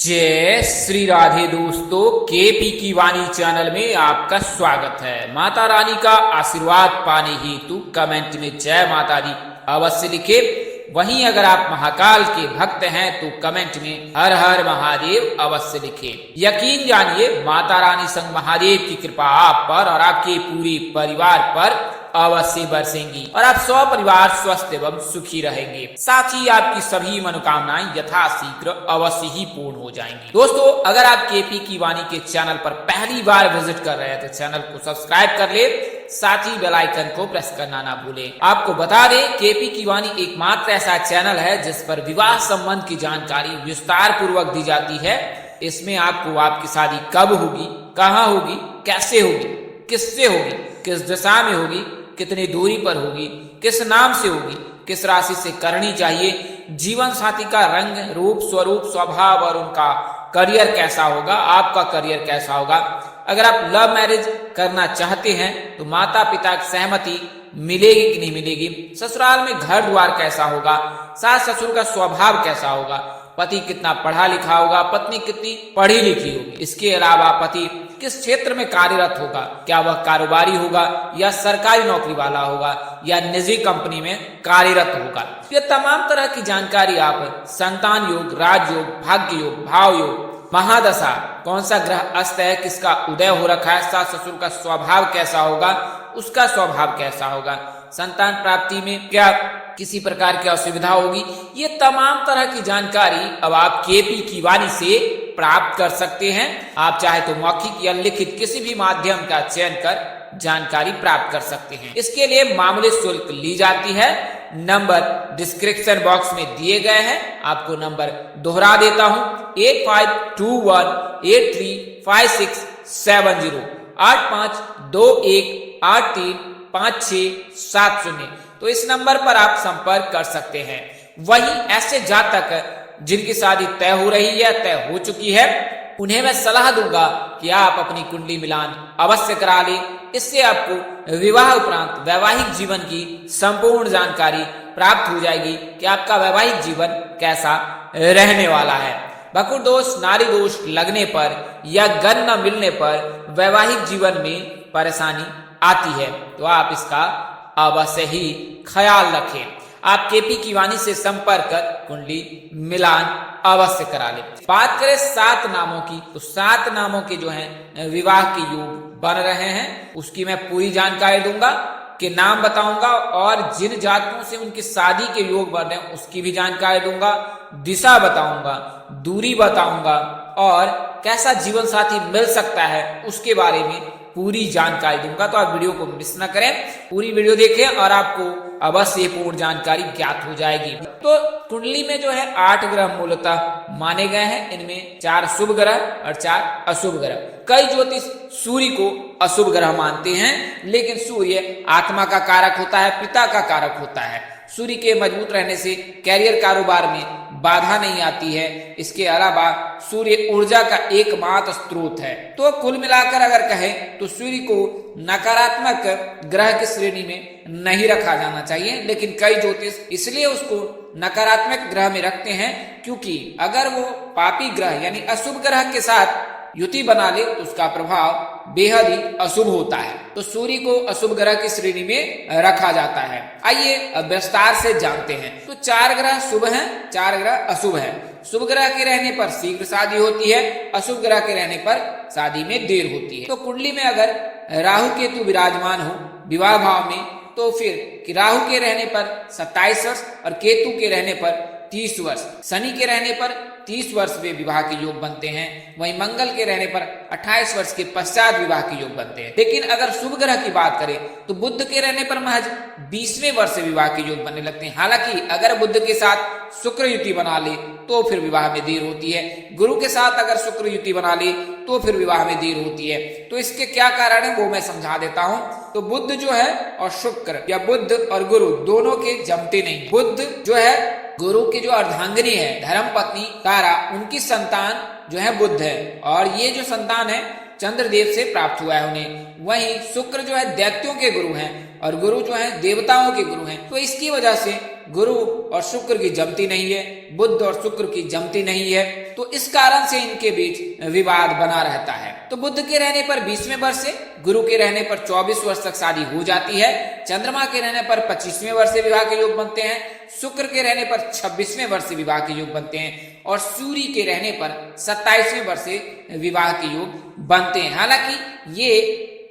जय श्री राधे दोस्तों, केपी की वाणी चैनल में आपका स्वागत है। माता रानी का आशीर्वाद पाने हेतु कमेंट में जय माता दी अवश्य लिखे। वहीं अगर आप महाकाल के भक्त हैं तो कमेंट में हर हर महादेव अवश्य लिखे। यकीन जानिए माता रानी संग महादेव की कृपा आप पर और आपके पूरे परिवार पर अवश्य बरसेंगी और आप परिवार स्वस्थ एवं सुखी रहेंगे। साथ ही आपकी सभी मनोकामनाएं यथाशीघ्र अवश्य ही पूर्ण हो जाएंगी। दोस्तों, अगर आप केपी की वाणी के चैनल पर पहली बार विजिट कर रहे हैं तो चैनल को सब्सक्राइब कर ले, साथ ही बेल आइकन को प्रेस करना ना भूलें। आपको बता दें, केपी की वाणी एकमात्र ऐसा चैनल है जिस पर विवाह संबंध की जानकारी विस्तार पूर्वक दी जाती है। इसमें आपको आपकी शादी कब होगी, कहाँ होगी, कैसे होगी, किससे होगी, किस दिशा में होगी, कितनी दूरी पर होगी, किस नाम से होगी, किस राशि से करनी चाहिए, जीवन साथी का रंग, रूप, स्वरूप, स्वभाव और उनका करियर कैसा होगा, आपका करियर कैसा होगा। अगर आप लव मैरिज करना चाहते हैं तो माता पिता की सहमति मिलेगी कि नहीं मिलेगी, ससुराल में घर द्वार कैसा होगा, सास ससुर का स्वभाव कैसा होगा, पति कितना पढ़ा लिखा होगा, पत्नी कितनी पढ़ी लिखी होगी। इसके अलावा पति किस क्षेत्र में कार्यरत होगा, क्या वह कारोबारी होगा या सरकारी नौकरी वाला होगा या निजी कंपनी में कार्यरत होगा। ये तमाम तरह की जानकारी आप संतान योग, राजयोग, भाग्य योग, भाव योग, महादशा, कौन सा ग्रह अस्त है, किसका उदय हो रखा है, सास ससुर का स्वभाव कैसा होगा, उसका स्वभाव कैसा होगा, संतान प्राप्ति में क्या किसी प्रकार की असुविधा होगी, ये तमाम तरह की जानकारी अब आप केपी की वाणी से प्राप्त कर सकते हैं। आप चाहे तो मौखिक या लिखित किसी भी माध्यम का चयन कर जानकारी प्राप्त कर सकते हैं। इसके लिए मामूली शुल्क ली जाती है। नंबर डिस्क्रिप्शन बॉक्स में दिए गए हैं। आपको नंबर दोहरा देता हूं, 8521835670 8521835670। तो इस नंबर पर आप संपर्क कर सकते हैं। वहीं ऐसे जातक जिनकी शादी तय हो रही है, तय हो चुकी है, उन्हें मैं सलाह दूंगा कि आप अपनी कुंडली मिलान अवश्य करा लें। इससे आपको विवाह उपरांत वैवाहिक जीवन की संपूर्ण जानकारी प्राप्त हो जाएगी कि आपका वैवाहिक जीवन कैसा रहने वाला है। बकुर दोष, नारी दोष लगने पर या गन न मिलने पर वैवाहिक जीवन में परेशानी आती है, तो आप इसका अवश्य ही ख्याल रखें। आप केपी की वाणी से संपर्क कर कुंडली मिलान अवश्य करा लें। बात करें 7 नामों की, तो 7 नामों के जो हैं विवाह के योग बन रहे हैं, उसकी मैं पूरी जानकारी दूंगा, के नाम बताऊंगा और जिन जातकों से उनकी शादी के योग बन रहे हैं उसकी भी जानकारी दूंगा, दिशा बताऊंगा, दूरी बताऊंगा और कैसा जीवन साथी मिल सकता है उसके बारे में पूरी जानकारी दूंगा। तो आप वीडियो को मिस न करें, पूरी वीडियो देखें और आपको अवश्य पूर्ण जानकारी ज्ञात हो जाएगी। तो कुंडली में जो है 8 ग्रह मूलतः माने गए हैं। इनमें 4 शुभ ग्रह और 4 अशुभ ग्रह। कई ज्योतिष सूर्य को अशुभ ग्रह मानते हैं, लेकिन सूर्य आत्मा का कारक होता है, पिता का कारक होता है। सूर्य के मजबूत रहने से कैरियर कारोबार में बाधा नहीं आती है। इसके अलावा सूर्य ऊर्जा का एकमात्र स्रोत है। तो कुल मिलाकर अगर कहें तो सूर्य को नकारात्मक ग्रह की श्रेणी में नहीं रखा जाना चाहिए, लेकिन कई ज्योतिष इसलिए उसको नकारात्मक ग्रह में रखते हैं क्योंकि अगर वो पापी ग्रह यानी अशुभ ग्रह के साथ युति बना ले तो उसका प्रभाव बेहद ही अशुभ होता है। तो सूर्य को अशुभ ग्रह की श्रेणी में रखा जाता है। आइए अब विस्तार से जानते हैं। तो 4 ग्रह शुभ हैं, 4 ग्रह अशुभ हैं। शुभ ग्रह के रहने पर शीघ्र शादी होती है, अशुभ ग्रह के रहने पर शादी में देर होती है। तो कुंडली में अगर राहु केतु विराजमान हो विवाह भाव में, तो फिर राहु के रहने पर 27 वर्ष और केतु के रहने पर 30 वर्ष, शनि के रहने पर 30 वर्ष में विवाह के योग बनते हैं। वहीं मंगल के रहने पर 28 वर्ष के पश्चात विवाह के योग बनते हैं। लेकिन अगर शुभ ग्रह की बात करें तो बुध के रहने पर महज 20वें वर्ष से विवाह के योग बनने लगते हैं। हालांकि अगर बुध के साथ शुक्र युति बना ले तो फिर विवाह में देर होती है। गुरु के साथ अगर शुक्र युति बना ले तो फिर विवाह में देर होती है। तो इसके क्या कारण है वो मैं समझा देता हूँ। तो बुध जो है और शुक्र या बुध और गुरु दोनों के जमते नहीं। बुध जो है गुरु की जो अर्धांगिनी है, धर्म पत्नी तारा, उनकी संतान जो है बुध है, और ये जो संतान है चंद्रदेव से प्राप्त हुआ है उन्हें। वहीं शुक्र जो है दैत्यों के गुरु हैं और गुरु जो है देवताओं के गुरु हैं, तो इसकी वजह से गुरु और शुक्र की जमती नहीं है, बुध और शुक्र की जमती नहीं है, तो इस कारण से इनके बीच विवाद बना रहता है। तो बुध के रहने पर 20वें वर्ष से, गुरु के रहने पर 24 वर्ष तक शादी हो जाती है, चंद्रमा के रहने पर 25वें वर्ष से विवाह के योग बनते हैं, शुक्र के रहने पर 26वें वर्ष से विवाह के योग बनते हैं और सूर्य के रहने पर 27वें वर्ष से विवाह के योग बनते हैं। हालांकि ये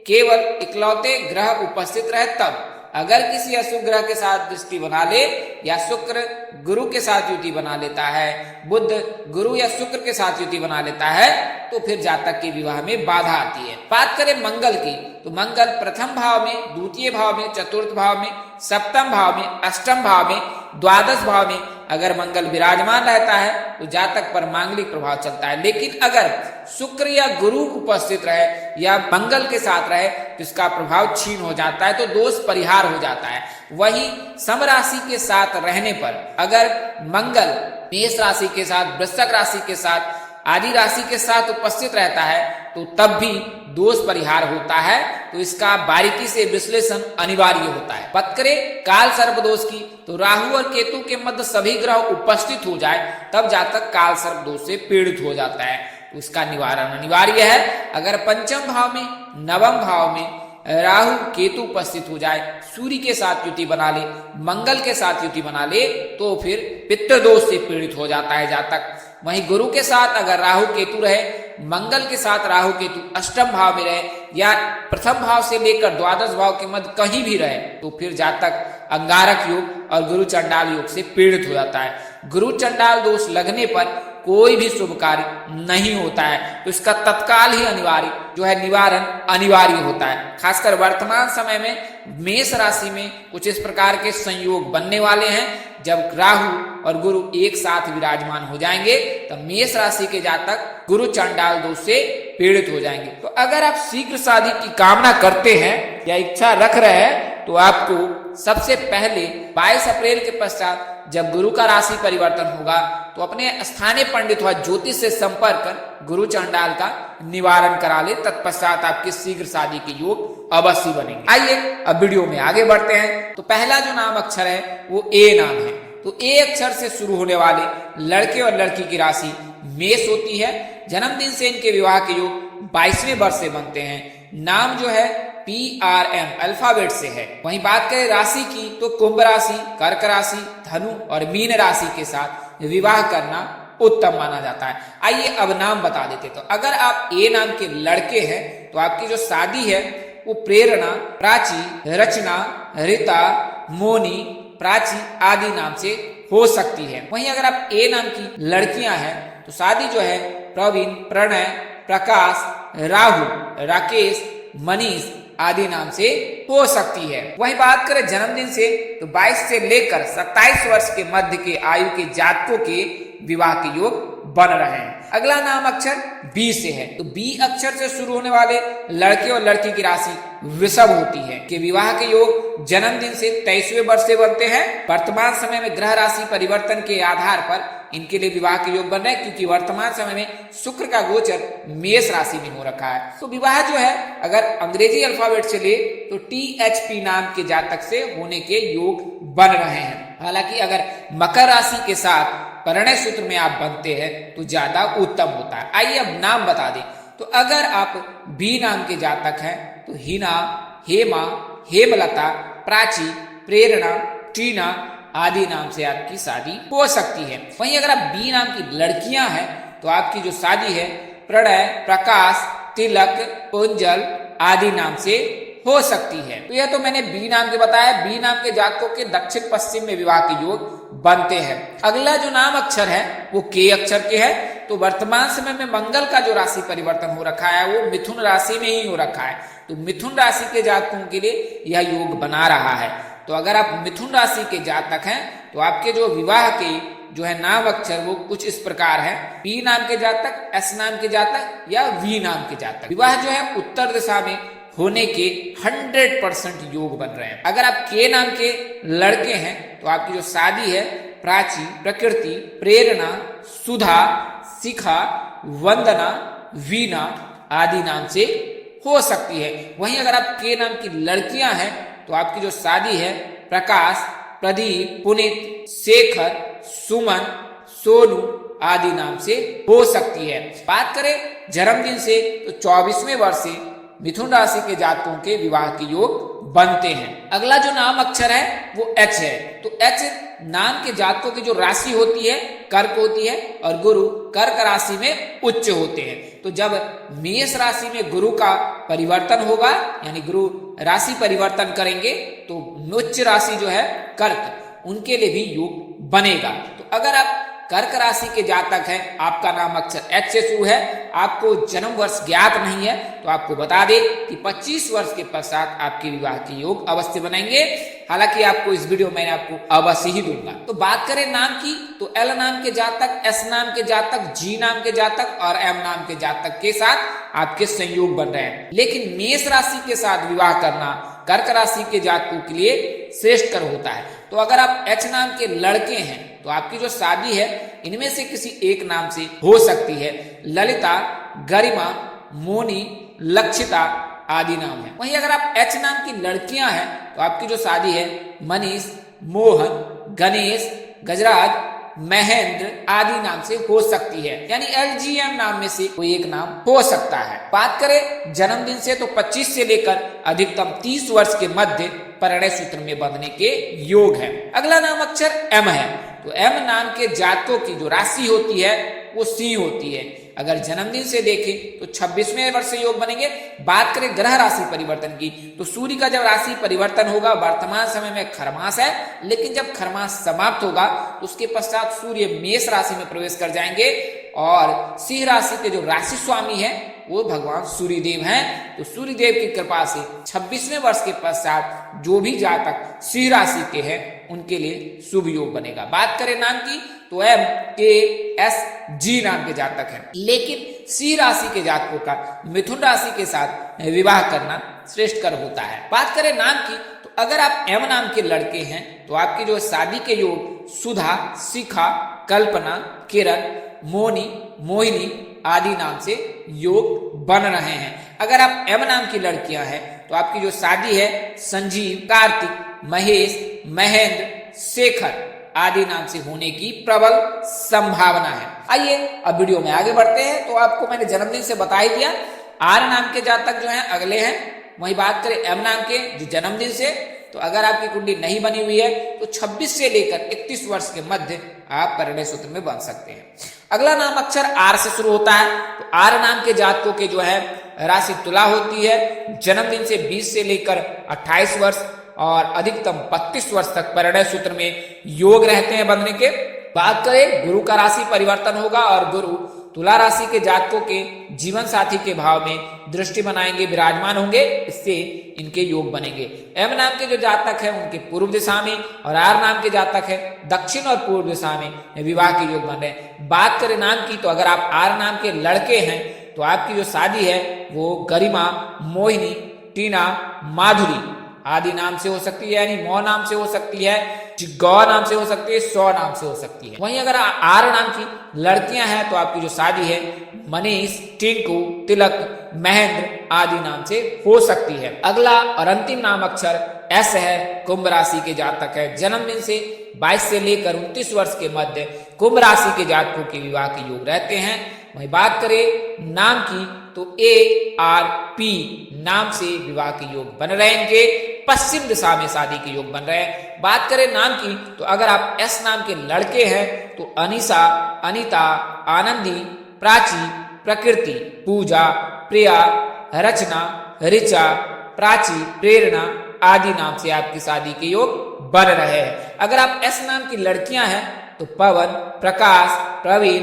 केवल इकलौते ग्रह उपस्थित रहे तब, अगर किसी अशुभ ग्रह के साथ दृष्टि बना ले या शुक्र गुरु के साथ युति बना लेता है, बुध गुरु या शुक्र के साथ युति बना लेता है, तो फिर जातक के विवाह में बाधा आती है। बात करें मंगल की, तो मंगल प्रथम भाव में, द्वितीय भाव में, चतुर्थ भाव में, सप्तम भाव में, अष्टम भाव में, द्वादश भाव में अगर मंगल विराजमान रहता है तो जातक पर मांगलिक प्रभाव चलता है। लेकिन अगर शुक्र या गुरु उपस्थित रहे या मंगल के साथ रहे तो इसका प्रभाव क्षीण हो जाता है, तो दोष परिहार हो जाता है। वहीं सम राशि के साथ रहने पर अगर मंगल मेष राशि के साथ, वृश्चिक राशि के साथ, आदि राशि के साथ उपस्थित रहता है तो तब भी दोष परिहार होता है, तो इसका बारीकी से विश्लेषण अनिवार्य होता है। बात करें काल सर्प दोष की, तो राहु और केतु के मध्य सभी ग्रह उपस्थित हो जाए तब जातक काल सर्प दोष से पीड़ित हो जाता है, तो उसका निवारण अनिवार्य है। अगर पंचम भाव में, नवम भाव में राहु केतु उपस्थित हो जाए, सूर्य के साथ युति बना ले, मंगल के साथ युति बना ले, तो फिर पितृ दोष से पीड़ित हो जाता है जातक। वहीं गुरु के साथ अगर राहु केतु रहे, मंगल के साथ राहु केतु अष्टम भाव में रहे या प्रथम भाव से लेकर द्वादश भाव के मध्य कहीं भी रहे, तो फिर जातक अंगारक योग और गुरु चंडाल योग से पीड़ित हो जाता है। गुरु चंडाल दोष लगने पर कोई भी शुभ कार्य नहीं होता है, तो इसका तत्काल ही अनिवार्य जो है निवारण अनिवार्य होता है। खासकर वर्तमान समय में मेष राशि में कुछ इस प्रकार के संयोग बनने वाले हैं। जब राहु और गुरु एक साथ विराजमान हो जाएंगे तब मेष राशि के जातक गुरु चंडाल दोष से पीड़ित हो जाएंगे। तो अगर आप शीघ्र शादी की कामना करते हैं या इच्छा रख रहे हैं तो आपको सबसे पहले 22 अप्रैल के पश्चात जब गुरु का राशि परिवर्तन होगा तो अपने स्थानीय पंडित व ज्योतिष से संपर्क कर गुरु चंडाल का निवारण करा ले, तत्पश्चात आपकी शीघ्र शादी के योग अवश्य बनेंगे। आइए अब वीडियो में आगे बढ़ते हैं। तो पहला जो नाम अक्षर है वो ए नाम है। तो ए अक्षर से शुरू होने वाले लड़के और लड़की की राशि मेष होती है। जन्मदिन से इनके विवाह के योग 22वें वर्ष से बनते हैं। नाम जो है PRM अल्फाबेट से है। वहीं बात करें राशि की तो कुंभ राशि, कर्क राशि, धनु और मीन राशि के साथ विवाह करना उत्तम माना जाता है। आइए अब नाम बता देते। तो अगर आप ए नाम के लड़के हैं तो आपकी जो शादी है वो प्रेरणा, प्राची, रचना, रीता, मोनी, प्राची आदि नाम से हो सकती है। वहीं अगर आप ए नाम की लड़कियां हैं तो शादी जो है प्रवीण, प्रणय, प्रकाश, राहुल, राकेश, मनीष आदि नाम से हो सकती है। वहीं बात करें जन्मदिन से तो 22 से लेकर 27 वर्ष के मध्य के आयु के जातकों के विवाह के योग बन रहे हैं। अगला नाम अक्षर बी से है। तो बी अक्षर से शुरू होने वाले लड़के और लड़की की राशि वृषभ होती है कि विवाह के योग जन्मदिन से 23वें वर्ष से बनते हैं। वर्तमान समय में ग्रह राशि परिवर्तन के आधार पर इनके लिए विवाह के योग बन रहे हैं, क्योंकि वर्तमान समय में शुक्र का गोचर मेष राशि में हो रखा है। तो विवाह जो है अगर अंग्रेजी अल्फाबेट से ले तो THP नाम के जातक से होने के योग बन रहे हैं। हालांकि अगर मकर राशि के साथ परिणय सूत्र में आप बनते हैं तो ज्यादा उत्तम होता है। आइए अब नाम बता दें। तो अगर आप बी नाम के जातक हैं तो हिना, हेमा, हेमलता, प्राची, प्रेरणा, टीना आदि नाम से आपकी शादी हो सकती है। वहीं अगर आप बी नाम की लड़कियां हैं तो आपकी जो शादी है प्रणय, प्रकाश, तिलक, पुंजल आदि नाम से हो सकती है। तो यह तो मैंने बी नाम के बताया। बी नाम के जातकों के दक्षिण पश्चिम में विवाह के योग बनते हैं। अगला जो नाम अक्षर है वो के अक्षर के है। तो वर्तमान समय में मंगल का जो राशि परिवर्तन हो रखा है वो मिथुन राशि में ही हो रखा है। तो मिथुन राशि के जातकों के लिए यह योग बना रहा है। तो अगर आप मिथुन राशि के जातक हैं तो आपके जो विवाह के जो है नाम अक्षर वो कुछ इस प्रकार है। पी नाम के जातक, एस नाम के जातक या वी नाम के जातक। विवाह जो है उत्तर दिशा में होने के 100% योग बन रहे हैं। अगर आप के नाम के लड़के हैं तो आपकी जो शादी है प्राची, प्रकृति, प्रेरणा, सुधा, शिखा, वंदना, वीणा आदि नाम से हो सकती है। वहीं अगर आप के नाम की लड़कियां हैं तो आपकी जो शादी है प्रकाश, प्रदीप, पुनीत, शेखर, सुमन, सोनू आदि नाम से हो सकती है। बात करें जन्मदिन से तो 24वें वर्ष से मिथुन राशि के जातकों के विवाह के योग बनते हैं। अगला जो नाम अक्षर है वो एच है। तो एच नाम के जातकों की जो राशि होती है कर्क होती है और गुरु कर्क राशि में उच्च होते हैं। तो जब मेष राशि में गुरु का परिवर्तन होगा यानी गुरु राशि परिवर्तन करेंगे तो उच्च राशि जो है कर्क उनके लिए भी योग बनेगा। तो अगर आप कर्क राशि के जातक हैं, आपका नाम अक्षर एच से शुरू है, आपको जन्म वर्ष ज्ञात नहीं है तो आपको बता दें कि 25 वर्ष के पश्चात आपके विवाह के योग अवश्य बनेंगे। हालांकि आपको इस वीडियो में आपको अवश्य ही दूंगा। तो बात करें नाम की तो एल नाम के जातक, एस नाम के जातक, जी नाम के जातक और एम नाम के जातक के साथ आपके संयोग बन रहे हैं। लेकिन मेष राशि के साथ विवाह करना कर्क राशि के जातकों के लिए श्रेष्ठकर होता है। तो अगर आप एच नाम के लड़के हैं तो आपकी जो शादी है इनमें से किसी एक नाम से हो सकती है। ललिता, गरिमा, मोनी, लक्षिता आदि नाम है। वहीं अगर आप एच नाम की लड़कियां हैं तो आपकी जो शादी है मनीष, मोहन, गणेश, गजराज, महेंद्र आदि नाम से हो सकती है। यानी LGM नाम में से कोई एक नाम हो सकता है। बात करें जन्मदिन से तो 25 से लेकर अधिकतम 30 वर्ष के मध्य परिणय सूत्र में बंधने के योग है। अगला नाम अक्षर एम है। तो एम नाम के जातकों की जो राशि होती है वो सिंह होती है। अगर जन्मदिन से देखें तो 26वें वर्ष से योग बनेंगे। बात करें ग्रह राशि परिवर्तन की तो सूर्य का जब राशि परिवर्तन होगा, वर्तमान समय में खरमास है, लेकिन जब खरमास समाप्त होगा तो उसके पश्चात सूर्य मेष राशि में प्रवेश कर जाएंगे और सिंह राशि के जो राशि स्वामी है वो भगवान सूर्यदेव हैं। तो सूर्यदेव की कृपा से 26वें वर्ष के पश्चात जो भी जातक सिंह राशि के हैं उनके लिए शुभ योग बनेगा। बात करें नाम की तो एम, के, एस, जी नाम के जातक हैं। लेकिन सिंह राशि के जातकों का मिथुन राशि के साथ विवाह करना श्रेष्ठकर होता है। बात करें नाम की तो अगर आप एम नाम के लड़के हैं तो आपकी जो शादी के योग सुधा, शिखा, कल्पना, किरण, मोनी, मोहिनी आदि नाम से योग बन रहे हैं। अगर आप एम नाम की लड़कियां हैं तो आपकी जो शादी है संजीव, कार्तिक, महेश, महेंद्र, शेखर आदि नाम से होने की प्रबल संभावना है। आइए अब वीडियो में आगे बढ़ते हैं। तो आपको मैंने जन्मदिन से बता ही दिया। आर नाम के जातक जो हैं अगले हैं। वही बात करें एम नाम के जो जन्मदिन से तो अगर आपकी कुंडली नहीं बनी हुई है तो 26 से लेकर 31 वर्ष के मध्य आप परिणय सूत्र में बन सकते हैं। अगला नाम अक्षर आर से शुरू होता है। तो आर नाम के जातकों के जो है राशि तुला होती है। जन्मदिन से 20 से लेकर 28 वर्ष और अधिकतम 32 वर्ष तक परिणय सूत्र में योग रहते हैं बनने के। बात करें गुरु का राशि परिवर्तन होगा और गुरु तुला राशि के जातकों के जीवन साथी के भाव में दृष्टि बनाएंगे, विराजमान होंगे, इससे इनके योग बनेंगे। एम नाम के जो जातक हैं उनके पूर्व दिशा में और आर नाम के जातक हैं दक्षिण और पूर्व दिशा में विवाह के योग बन रहे हैं। बात करें नाम की तो अगर आप आर नाम के लड़के हैं तो आपकी जो शादी है वो गरिमा, मोहिनी, टीना, माधुरी आदि नाम से हो सकती है। यानी मौ नाम से हो सकती है, गौ नाम से हो सकती है, सौ नाम से हो सकती है। वहीं अगर आर नाम की लड़कियां हैं तो आपकी जो शादी है मनीष, टिंकू, तिलक, महेंद्र आदि नाम से हो सकती है। अगला और अंतिम नाम अक्षर एस है। कुंभ राशि के जातक है। जन्मदिन से 22 से लेकर 29 वर्ष के मध्य कुंभ राशि के जातकों के विवाह के योग रहते हैं। वहीं बात करें नाम की तो ARP नाम से विवाह के योग बन रहेंगे। पश्चिम दिशा में शादी के योग बन रहे हैं। बात करें नाम की तो अगर आप एस नाम के लड़के हैं तो अनीसा, अनीता, आनंदी, प्राची, प्रकृति, पूजा, प्रिया, रचना, ऋचा, प्राची, प्रेरणा आदि नाम से आपकी शादी के योग बन रहे हैं। अगर आप एस नाम की लड़कियां हैं तो पवन, प्रकाश, प्रवीण,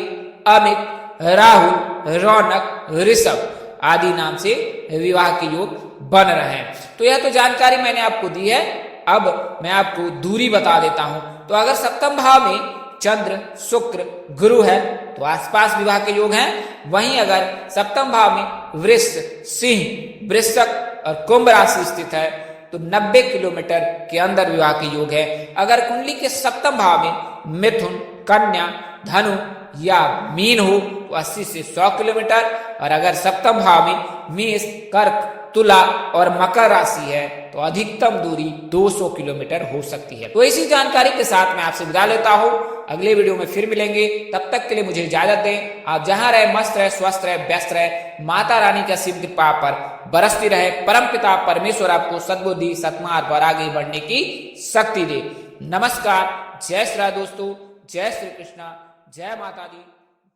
अमित, राहुल, रौनक, ऋषभ आदि नाम से विवाह के योग बन रहे हैं। तो यह तो जानकारी मैंने आपको दी है। अब मैं आपको दूरी बता देता हूं। तो अगर सप्तम भाव में चंद्र, शुक्र, गुरु है तो आसपास विवाह के योग हैं। वहीं अगर सप्तम भाव में वृष, सिंह, वृश्चिक और कुंभ राशि स्थित है तो 90 किलोमीटर के अंदर विवाह के योग है। अगर कुंडली के सप्तम भाव में मिथुन, कन्या, धनु या मीन हो तो 80 से 100 किलोमीटर, और अगर सप्तम भाव में मेष, कर्क, तुला और मकर राशि है तो अधिकतम दूरी 200 किलोमीटर हो सकती है। तो इसी जानकारी के साथ मैं आपसे विदा लेता हूं, अगले वीडियो में फिर मिलेंगे। तब तक के लिए मुझे इजाजत दें। आप जहां रहे मस्त रहे, स्वस्थ रहे, व्यस्त रहे। माता रानी की असीम कृपा पर बरसती रहे। परम पिता परमेश्वर आपको सद्बुद्धि, सत्मार्ग पर आगे बढ़ने की शक्ति दे। नमस्कार, जय श्री राम दोस्तों, जय श्री कृष्णा, जय माता दी,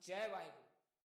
जय वाहिगुरु।